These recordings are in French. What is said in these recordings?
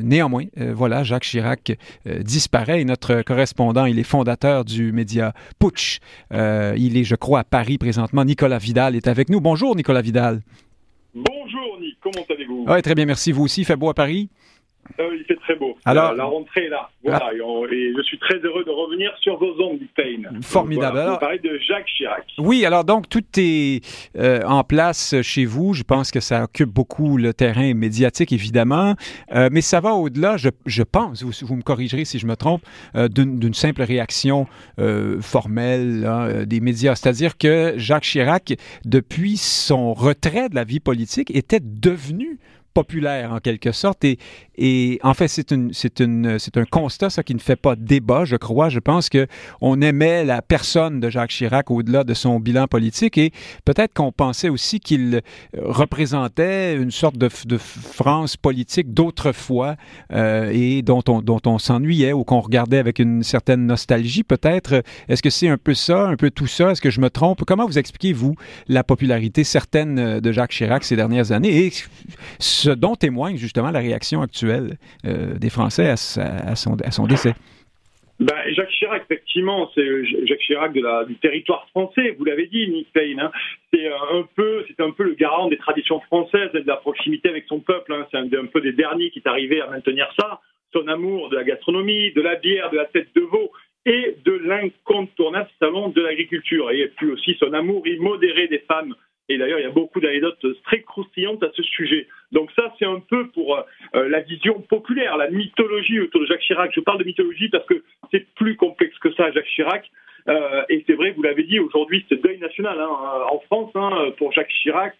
Néanmoins, voilà, Jacques Chirac disparaît et notre correspondant, il est fondateur du média Putsch. Il est, je crois, à Paris présentement. Nicolas Vidal est avec nous. Bonjour, Nicolas Vidal. Bonjour, Nick. Comment allez-vous? Oui, très bien, merci. Vous aussi, il fait beau à Paris? Il fait très beau. Alors, la rentrée est là. Voilà. Et je suis très heureux de revenir sur vos ondes, Nick Payne. Formidable. Voilà, pour parler de Jacques Chirac. Oui, alors donc, tout est en place chez vous. Je pense que ça occupe beaucoup le terrain médiatique, évidemment. Mais ça va au-delà, je pense, vous me corrigerez si je me trompe, d'une simple réaction formelle là, des médias. C'est-à-dire que Jacques Chirac, depuis son retrait de la vie politique, était devenu populaire en quelque sorte et en fait c'est un constat ça qui ne fait pas débat, je crois. Je pense que on aimait la personne de Jacques Chirac au-delà de son bilan politique et peut-être qu'on pensait aussi qu'il représentait une sorte de France politique d'autrefois et dont on s'ennuyait ou qu'on regardait avec une certaine nostalgie peut-être. Est-ce que c'est un peu ça, un peu tout ça? Est-ce que je me trompe? Comment vous expliquez-vous la popularité certaine de Jacques Chirac ces dernières années et ce dont témoigne justement la réaction actuelle des Français à son décès? Jacques Chirac, effectivement, c'est Jacques Chirac du territoire français, vous l'avez dit, Nick Payne. Hein. C'est un peu le garant des traditions françaises et de la proximité avec son peuple. Hein. C'est un peu des derniers qui est arrivé à maintenir ça. Son amour de la gastronomie, de la bière, de la tête de veau et de l'incontournable salon de l'agriculture. Et puis aussi son amour immodéré des femmes. Et d'ailleurs, il y a beaucoup d'anecdotes très croustillantes à ce sujet. Donc ça, c'est un peu pour la vision populaire, la mythologie autour de Jacques Chirac. Je parle de mythologie parce que c'est plus complexe que ça, Jacques Chirac. Et c'est vrai, vous l'avez dit, aujourd'hui, c'est deuil national en France pour Jacques Chirac.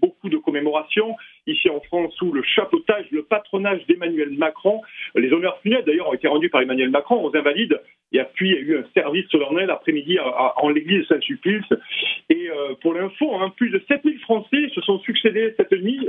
Beaucoup de commémorations. Ici en France, sous le chapeautage, le patronage d'Emmanuel Macron. Les honneurs funèbres, d'ailleurs, ont été rendus par Emmanuel Macron aux Invalides. Et puis, il y a eu un service solennel après-midi en l'église de Saint-Sulpice. Et pour l'info, plus de 7000 Français se sont succédés cette nuit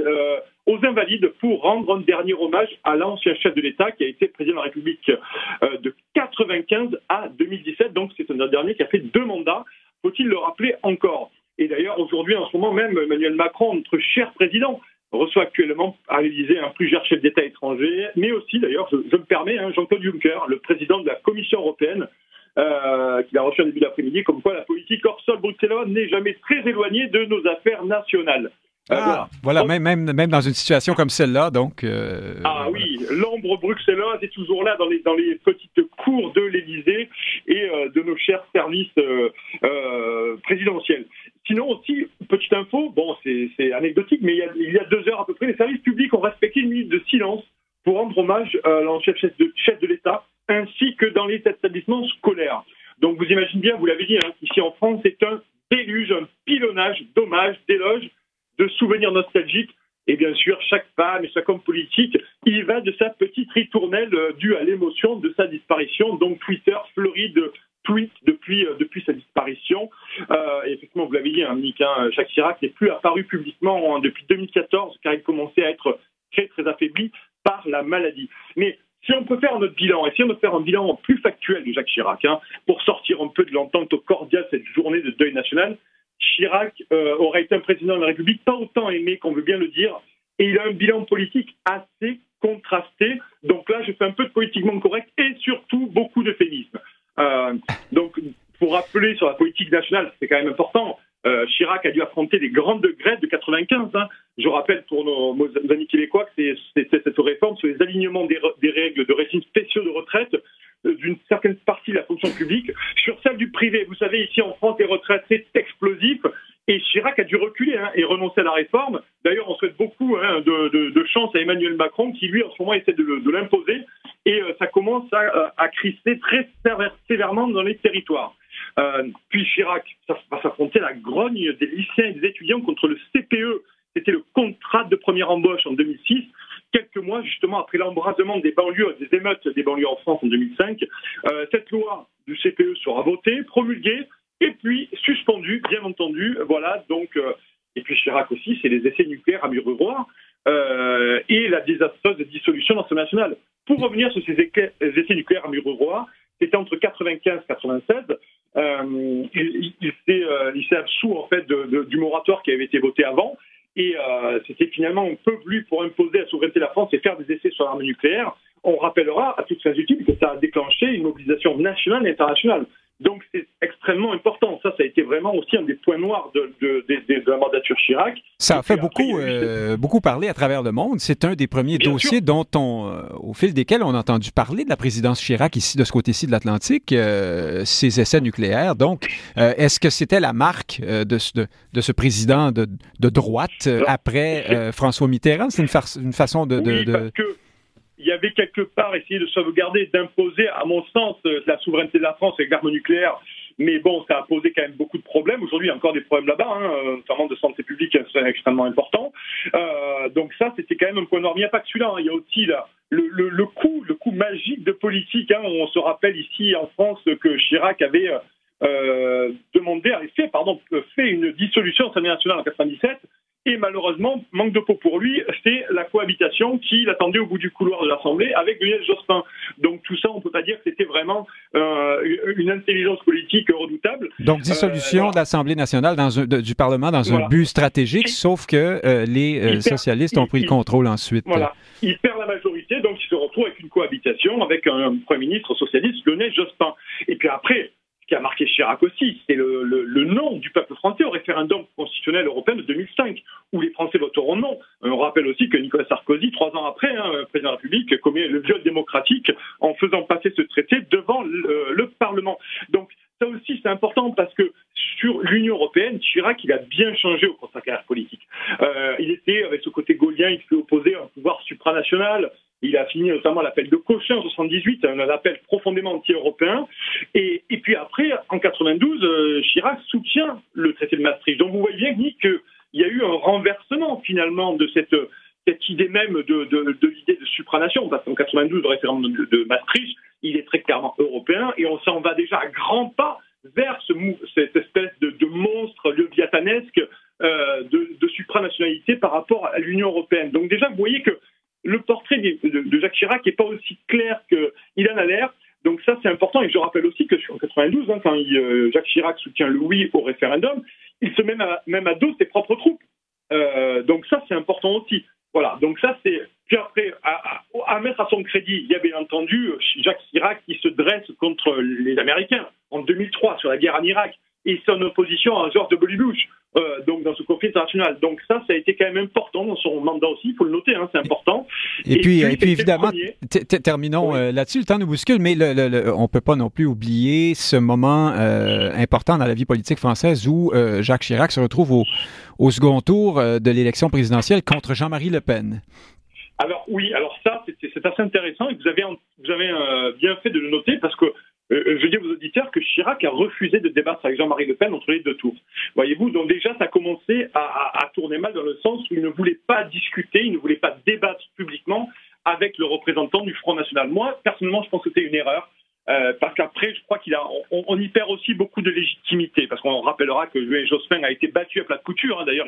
aux Invalides pour rendre un dernier hommage à l'ancien chef de l'État qui a été président de la République de 1995 à 2017. Donc, c'est un dernier qui a fait 2 mandats. Faut-il le rappeler encore? Et d'ailleurs, aujourd'hui, en ce moment même, Emmanuel Macron, notre cher président, reçoit actuellement à l'Élysée un plusieurs chefs d'État étrangers, mais aussi, d'ailleurs, je me permets, Jean-Claude Juncker, le président de la Commission européenne, qu'il a reçu en début d'après-midi, comme quoi la politique hors sol bruxelloise n'est jamais très éloignée de nos affaires nationales. Voilà, même dans une situation comme celle-là, donc... Oui, l'ombre bruxelloise est toujours là dans les petites cours de l'Élysée et de nos chers services présidentiels. Sinon aussi, petite info, c'est anecdotique, mais il y a 2 heures à peu près, les services publics ont respecté une minute de silence pour rendre hommage à l'ancien chef de l'État, ainsi que dans les établissements scolaires. Donc vous imaginez bien, vous l'avez dit, ici en France, c'est un déluge, un pilonnage d'hommages, d'éloges, de souvenirs nostalgiques. Et bien sûr, chaque femme et chaque homme politique, il va de sa petite ritournelle due à l'émotion de sa disparition. Donc Twitter fleurit de tweets depuis sa disparition. Et effectivement, vous l'avez dit, Nick, Jacques Chirac n'est plus apparu publiquement depuis 2014, car il commençait à être très très affaibli par la maladie. Mais si on peut faire notre bilan, et si on peut faire un bilan plus factuel de Jacques Chirac, pour sortir un peu de l'entente cordiale cette journée de deuil national, Chirac aurait été un président de la République pas autant aimé qu'on veut bien le dire, et il a un bilan politique assez contrasté. Donc là, je fais un peu de politiquement correct et surtout beaucoup d'euphémisme. Donc, pour rappeler sur la politique nationale, c'est quand même important. Chirac a dû affronter les grandes grèves de 95. Je rappelle pour nos amis québécois que c'est cette réforme sur les alignements des règles de régimes spéciaux de retraite d'une certaine partie de la fonction publique sur celle du privé. Vous savez, ici en France, les retraites, c'est explosif. Et Chirac a dû reculer et renoncer à la réforme. D'ailleurs, on souhaite beaucoup de chance à Emmanuel Macron, qui lui, en ce moment, essaie de l'imposer. Et ça commence à crisser très sévèrement dans les territoires. Puis Chirac, ça va s'affronter la grogne des lycéens et des étudiants contre le CPE. C'était le contrat de première embauche en 2006. Quelques mois, justement, après l'embrasement des banlieues, des émeutes des banlieues en France en 2005, cette loi du CPE sera votée, promulguée, et puis suspendue, bien entendu. Voilà, donc... et puis Chirac aussi, c'est les essais nucléaires à Mururoa et la désastreuse dissolution de l'Assemblée nationale. Pour revenir sur ces essais nucléaires à Mururoa, c'était entre 95 et 96. Il s'est absous en fait du moratoire qui avait été voté avant. Et c'était finalement un peu voulu pour imposer la souveraineté de la France et faire des essais sur l'arme nucléaire. On rappellera à toutes fins utiles que ça a déclenché une mobilisation nationale et internationale. Donc c'est extrêmement important. Ça a été vraiment aussi un des points noirs de la mandature Chirac. Ça a fait beaucoup parler à travers le monde. C'est un des premiers dossiers dont au fil desquels on a entendu parler de la présidence Chirac ici, de ce côté-ci de l'Atlantique, ces essais nucléaires. Donc, est-ce que c'était la marque de ce président de droite après François Mitterrand? C'est une façon de... Parce que il y avait quelque part essayé de sauvegarder, d'imposer, à mon sens, la souveraineté de la France avec l'arme nucléaire. Mais bon, ça a posé quand même beaucoup de problèmes. Aujourd'hui, il y a encore des problèmes là-bas, notamment de santé publique, c'est extrêmement important. Donc ça, c'était quand même un point noir. Il n'y a pas que celui-là. Il y a aussi le coup magique de politique. On se rappelle ici en France que Chirac avait fait une dissolution de l'Assemblée nationale en 1997. Et malheureusement, manque de peau pour lui, c'est la cohabitation qui l'attendait au bout du couloir de l'Assemblée avec Lionel Jospin. Donc tout ça, on ne peut pas dire que c'était vraiment une intelligence politique redoutable. Donc dissolution de l'Assemblée nationale du Parlement dans un but stratégique, sauf que les socialistes ont pris le contrôle ensuite. Voilà. Il perd la majorité, donc il se retrouve avec une cohabitation avec un Premier ministre socialiste, Lionel Jospin. Et puis après, qui a marqué Chirac aussi, c'est le non du peuple français au référendum constitutionnel européen de 2005, où les Français voteront non. On rappelle aussi que Nicolas Sarkozy, 3 ans après, président de la République, commet le viol démocratique en faisant passer ce traité devant le Parlement. Donc ça aussi c'est important parce que sur l'Union européenne, Chirac il a bien changé au cours de sa carrière politique. Il était avec ce côté gaullien, il s'est opposé à un pouvoir supranational. Il a fini notamment l'appel de Cochin en 1978, un appel profondément anti-européen. Et puis après, en 92, Chirac soutient le traité de Maastricht. Donc vous voyez bien qu'il y a eu un renversement finalement de cette idée même de l'idée de supranation. Parce qu'en 92, le référendum de Maastricht, il est très clairement européen et on s'en va déjà à grands pas vers cette espèce de monstre léviathanesque de supranationalité par rapport à l'Union européenne. Donc déjà, vous voyez que le portrait de Jacques Chirac n'est pas aussi clair qu'il en a l'air. Donc ça, c'est important. Et je rappelle aussi que en 92, quand Jacques Chirac soutient le oui au référendum, il se met même à dos ses propres troupes. Donc ça, c'est important aussi. Voilà. Donc ça, c'est... Puis après, à mettre à son crédit, il y a bien entendu Jacques Chirac qui se dresse contre les Américains en 2003 sur la guerre en Irak. Et son opposition à George W. Bush, donc dans ce conflit international. Donc ça a été quand même important dans son mandat aussi, il faut le noter, c'est important. Et puis évidemment, terminons là-dessus, le temps nous bouscule, mais on ne peut pas non plus oublier ce moment important dans la vie politique française où Jacques Chirac se retrouve au second tour de l'élection présidentielle contre Jean-Marie Le Pen. Alors oui, ça c'est assez intéressant et vous avez bien fait de le noter parce que je dis aux auditeurs que Chirac a refusé de débattre avec Jean-Marie Le Pen entre les deux tours. Voyez-vous, donc déjà ça a commencé à tourner mal dans le sens où il ne voulait pas discuter, il ne voulait pas débattre publiquement avec le représentant du Front National. Moi, personnellement, je pense que c'était une erreur. Parce qu'après, je crois on y perd aussi beaucoup de légitimité, parce qu'on rappellera que Lionel Jospin a été battu à plat de couture. D'ailleurs,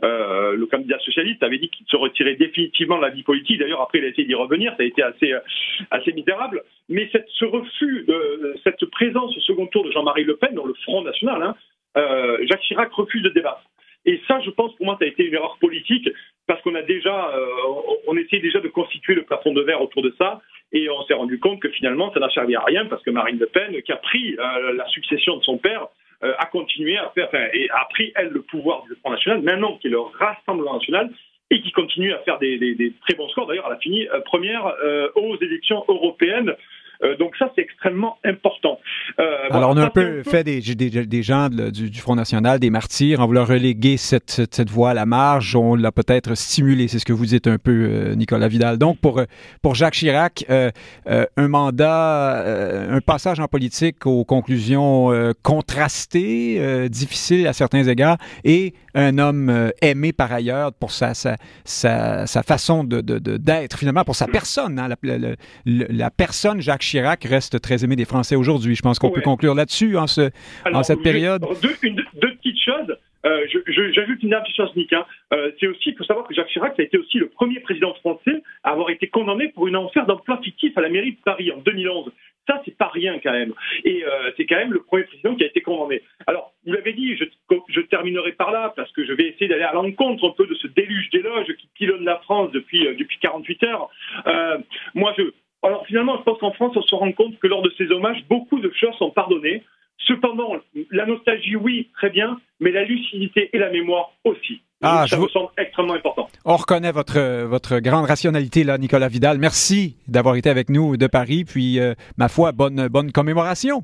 le candidat socialiste avait dit qu'il se retirait définitivement de la vie politique. D'ailleurs, après, il a essayé d'y revenir. Ça a été assez misérable. Mais ce refus, cette présence au second tour de Jean-Marie Le Pen dans le Front National, Jacques Chirac refuse de débattre. Et ça, je pense, pour moi, ça a été une erreur politique, parce qu'on on essayait déjà de constituer le plafond de verre autour de ça. Et on s'est rendu compte que finalement, ça n'a servi à rien parce que Marine Le Pen, qui a pris la succession de son père, a continué et a pris, elle, le pouvoir du Front National, maintenant qui est le Rassemblement National, et qui continue à faire des très bons scores. D'ailleurs, elle a fini première aux élections européennes. Donc ça, c'est extrêmement important. Alors, on a un peu fait des gens du Front National, des martyrs, en voulant reléguer cette voie à la marge. On l'a peut-être stimulé, c'est ce que vous dites un peu, Nicolas Vidal. Donc, pour Jacques Chirac, un mandat, un passage en politique aux conclusions contrastées, difficiles à certains égards, et un homme aimé par ailleurs pour sa façon d'être, finalement, pour sa personne. La personne Jacques Chirac reste très aimé des Français aujourd'hui. Je pense qu'on peut conclure là-dessus en cette période. Deux petites choses. J'ajoute une dernière chose, Nick. C'est aussi, il faut savoir que Jacques Chirac, ça a été aussi le premier président français à avoir été condamné pour une affaire d'emploi fictif à la mairie de Paris en 2011. Ça, c'est pas rien quand même. Et c'est quand même le premier président qui a été condamné. Alors, vous l'avez dit, je terminerai par là, parce que je vais essayer d'aller à l'encontre un peu de ce déluge d'éloges qui pilonne la France depuis 48 heures. Alors finalement, je pense qu'en France, on se rend compte que lors de ces hommages, beaucoup de choses sont pardonnées. Cependant, la nostalgie, oui, très bien, mais la lucidité et la mémoire aussi. Ça me semble extrêmement important. On reconnaît votre grande rationalité, là, Nicolas Vidal. Merci d'avoir été avec nous de Paris, puis, ma foi, bonne commémoration.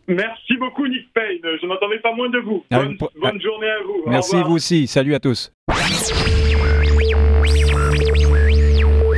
Merci beaucoup, Nick Payne. Je n'entendais pas moins de vous. Bonne journée à vous. Merci, vous aussi. Salut à tous.